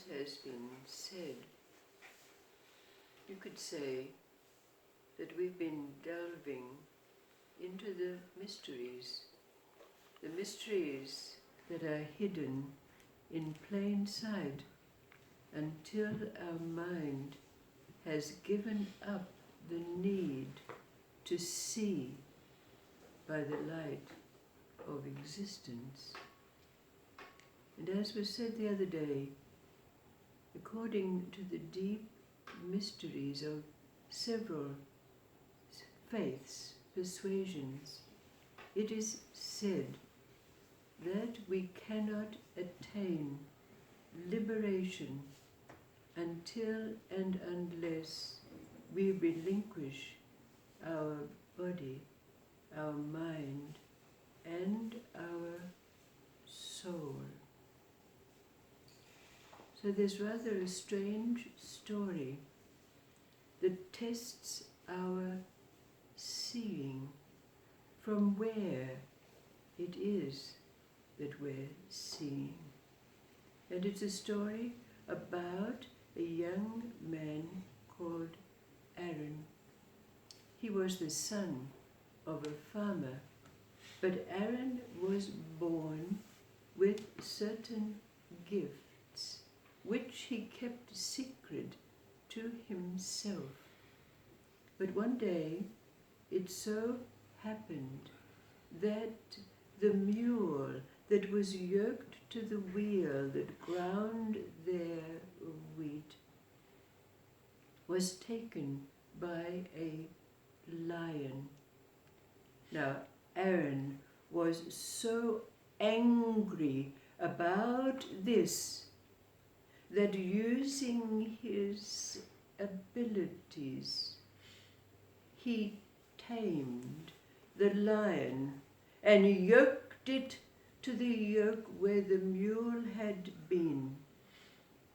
as has been said, you could say that we've been delving into the mysteries that are hidden in plain sight until our mind has given up the need to see by the light of existence. And as was said the other day, according to the deep mysteries of several faiths, persuasions, it is said that we cannot attain liberation until and unless we relinquish our body, our mind, and our soul. So there's rather a strange story that tests our seeing from where it is that we're seeing. And it's a story about a young man called Aaron. He was the son of a farmer, but Aaron was born with certain gifts which he kept secret to himself. But one day it so happened that the mule that was yoked to the wheel that ground their wheat was taken by a lion. Now, Aaron was so angry about this that, using his abilities, he tamed the lion and yoked it to the yoke where the mule had been,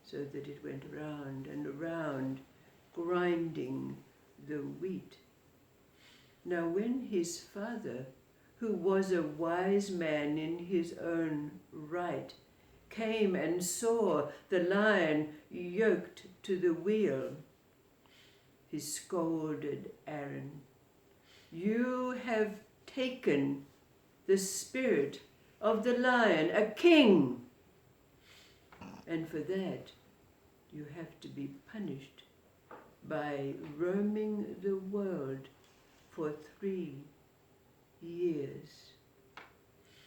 so that it went round and around, grinding the wheat. Now when his father, who was a wise man in his own right, came and saw the lion yoked to the wheel, he scolded Aaron, "You have taken the spirit of the lion, a king, and for that you have to be punished by roaming the world for 3 years."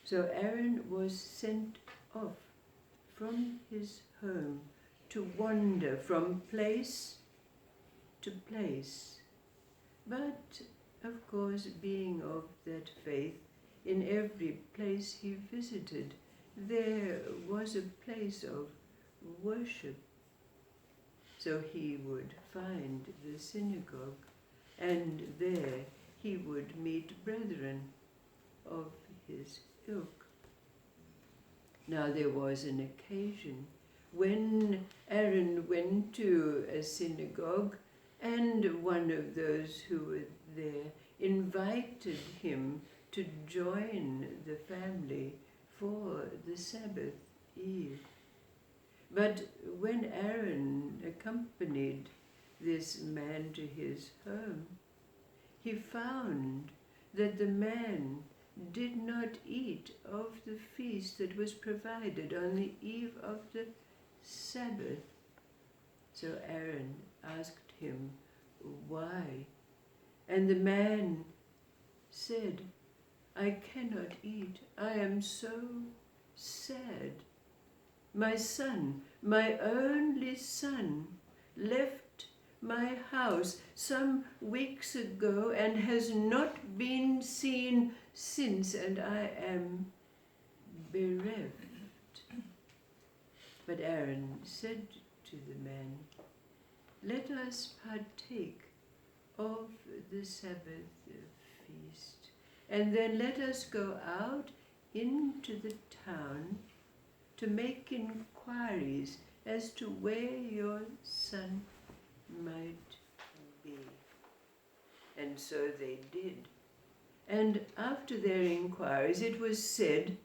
So Aaron was sent off from his home to wander from place to place. But, of course, being of that faith, in every place he visited, there was a place of worship. So he would find the synagogue, and there he would meet brethren of his ilk. Now there was an occasion when Aaron went to a synagogue, and one of those who were there invited him to join the family for the Sabbath Eve. But when Aaron accompanied this man to his home, he found that the man did not eat of the feast that was provided on the eve of the Sabbath. So Aaron asked him why, and the man said, "I cannot eat. I am so sad. My son, my only son, left my house some weeks ago and has not been seen since, and I am bereft." But Aaron said to the man, "Let us partake of the Sabbath feast, and then let us go out into the town to make inquiries as to where your son might be." And so they did. And after their inquiries, it was said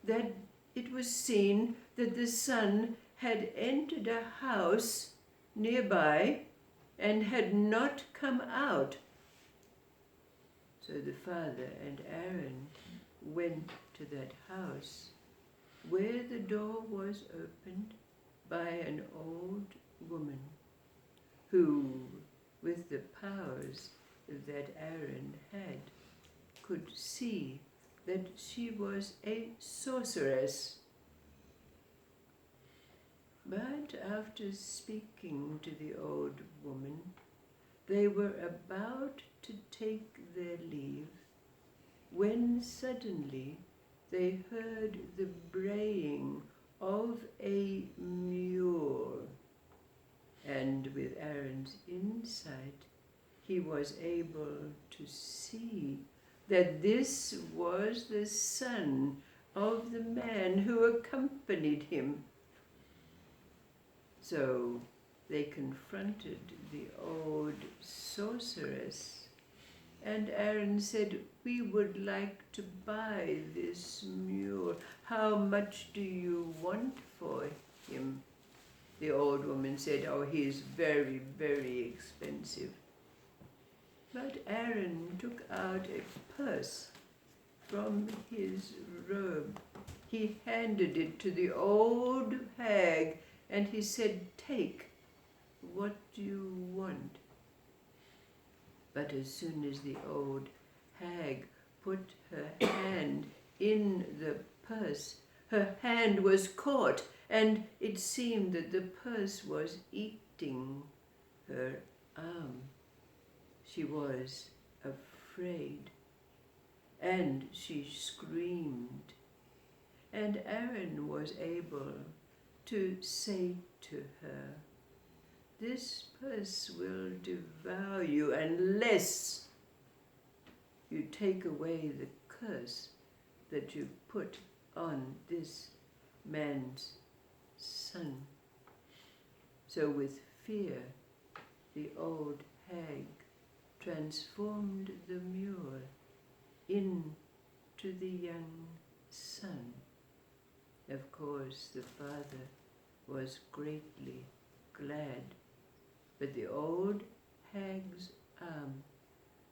that it was seen that the son had entered a house nearby and had not come out. So the father and Aaron went to that house, where the door was opened by an old woman, who, with the powers that Aaron had, could see that she was a sorceress. But after speaking to the old woman, they were about to take their leave, when suddenly they heard the braying of a mule. And with Aaron's insight, he was able to see that this was the son of the man who accompanied him. So they confronted the old sorceress, and Aaron said, "We would like to buy this mule. How much do you want for him?" The old woman said, "Oh, he is very, very expensive." But Aaron took out a purse from his robe. He handed it to the old hag, and he said, "Take what you want." But as soon as the old hag put her hand in the purse, her hand was caught, and it seemed that the purse was eating her arm. She was afraid, and she screamed. And Aaron was able to say to her, "This purse will devour you unless you take away the curse that you put on this man's son." So with fear, the old hag transformed the mule into the young son. Of course, the father was greatly glad, but the old hag's arm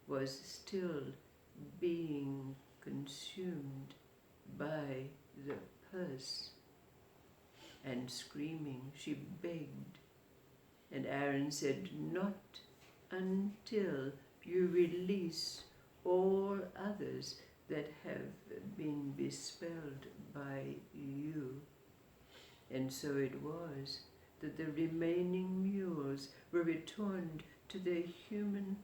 was still being consumed by the purse. And screaming, she begged. And Aaron said, "Not until you release all others that have been bespelled by you." And so it was that the remaining mules were returned to their human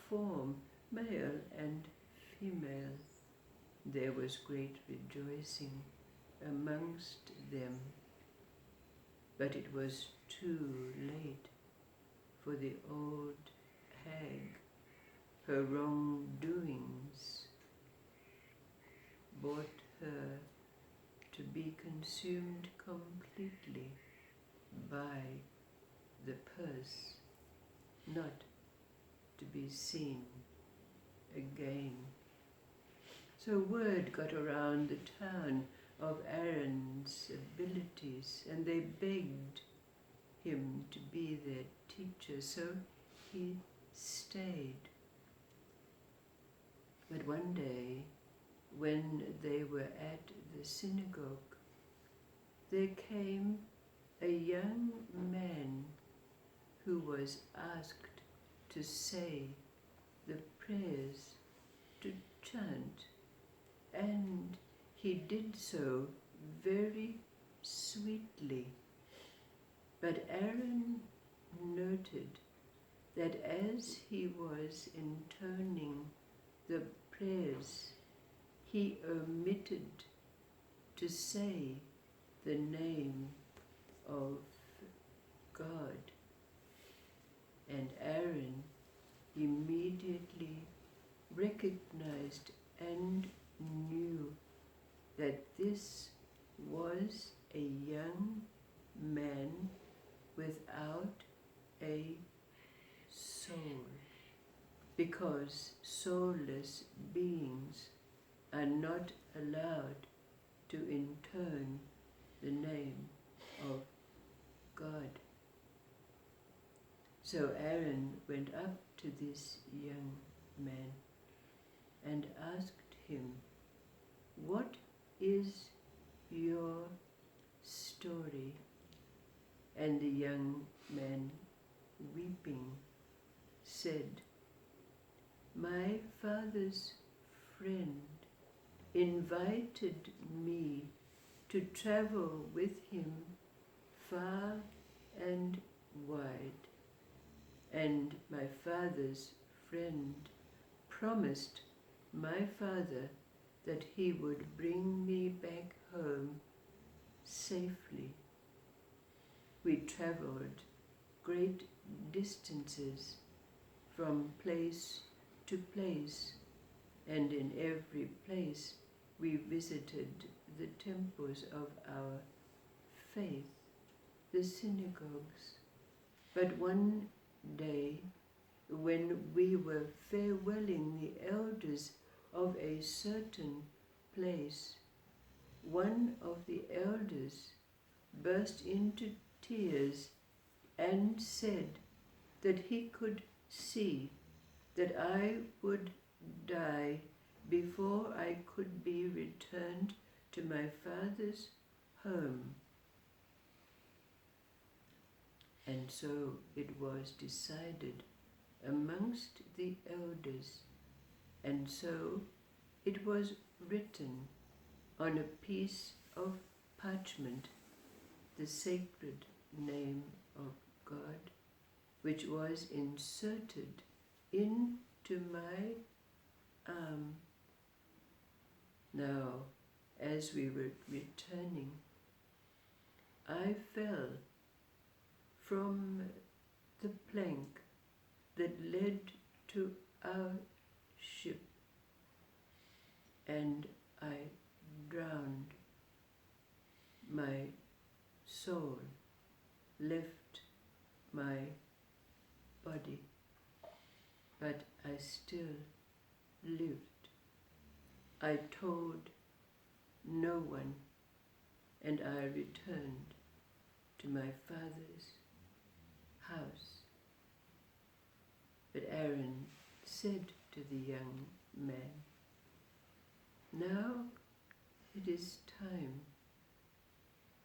form, male and female. There was great rejoicing amongst them. But it was too late, for the old hag, her wrongdoings, brought her to be consumed completely by the purse, not to be seen again. So word got around the town of Aaron's abilities, and they begged him to be their teacher, so he stayed. But one day, when they were at the synagogue, there came a young man who was asked to say the prayers, to chant, and he did so very sweetly. But Aaron noted that as he was intoning the prayers, he omitted to say the name of God. And Aaron immediately recognized and knew that this was a young man without a soul, because soulless beings are not allowed to intone the name of God. So Aaron went up to this young man and asked him, "What is your story?" And the young man, weeping, said, "My father's friend invited me to travel with him far and wide, and my father's friend promised my father that he would bring me back home safely. We traveled great distances from place to place, and in every place we visited the temples of our faith, the synagogues. But one day, when we were farewelling the elders of a certain place, one of the elders burst into tears and said that he could see that I would die before I could be returned to my father's home. And so it was decided amongst the elders, and so it was written on a piece of parchment, the sacred name of God, which was inserted into my arm. Now, as we were returning, I fell from the plank that led to our ship, and I drowned. My soul left my body, but I still lived. I told no one, and I returned to my father's house. But Aaron said to the young man, "Now it is time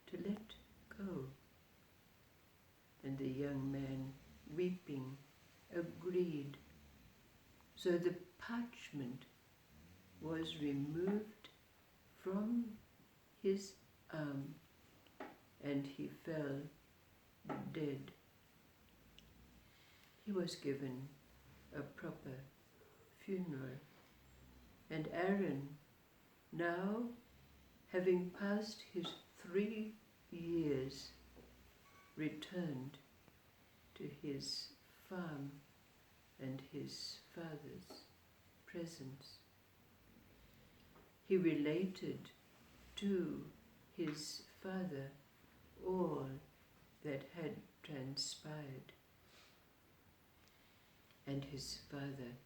to let go." And the young man, weeping, agreed. So the parchment was removed from his arm, and he fell dead. He was given a proper funeral, and Aaron, now having passed his 3 years, returned to his farm and his father's presence. He related to his father all that had transpired, and his father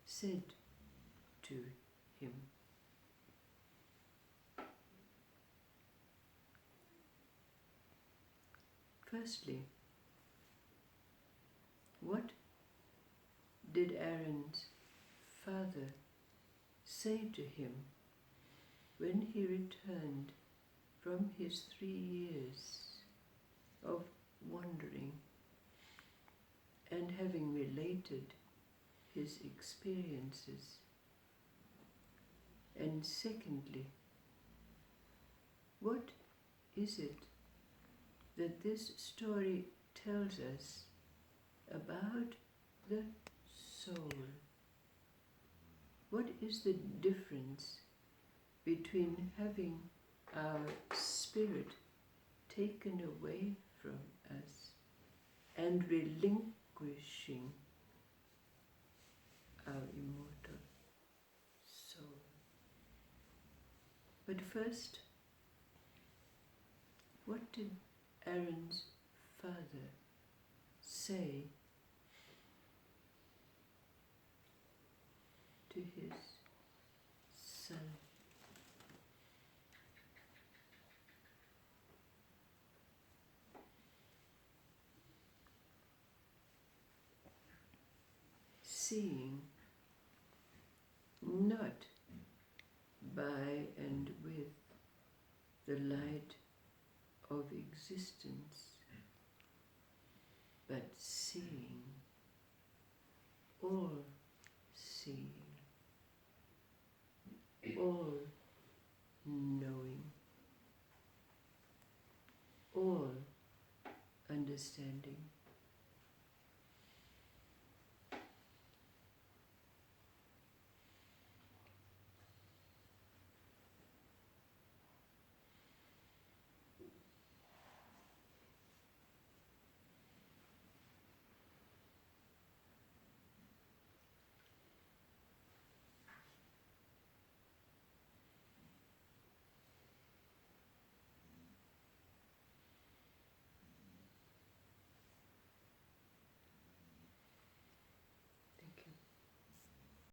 said to him, firstly, what did Aaron's father say to him when he returned from his 3 years of wandering and having related his experiences? And secondly, what is it that this story tells us about the soul? What is the difference between having our spirit taken away from us and relinquishing our immortal soul? But first, what did Aaron's father say to his son? seeing not by and with the light of existence, but seeing, all seeing, all knowing, all understanding.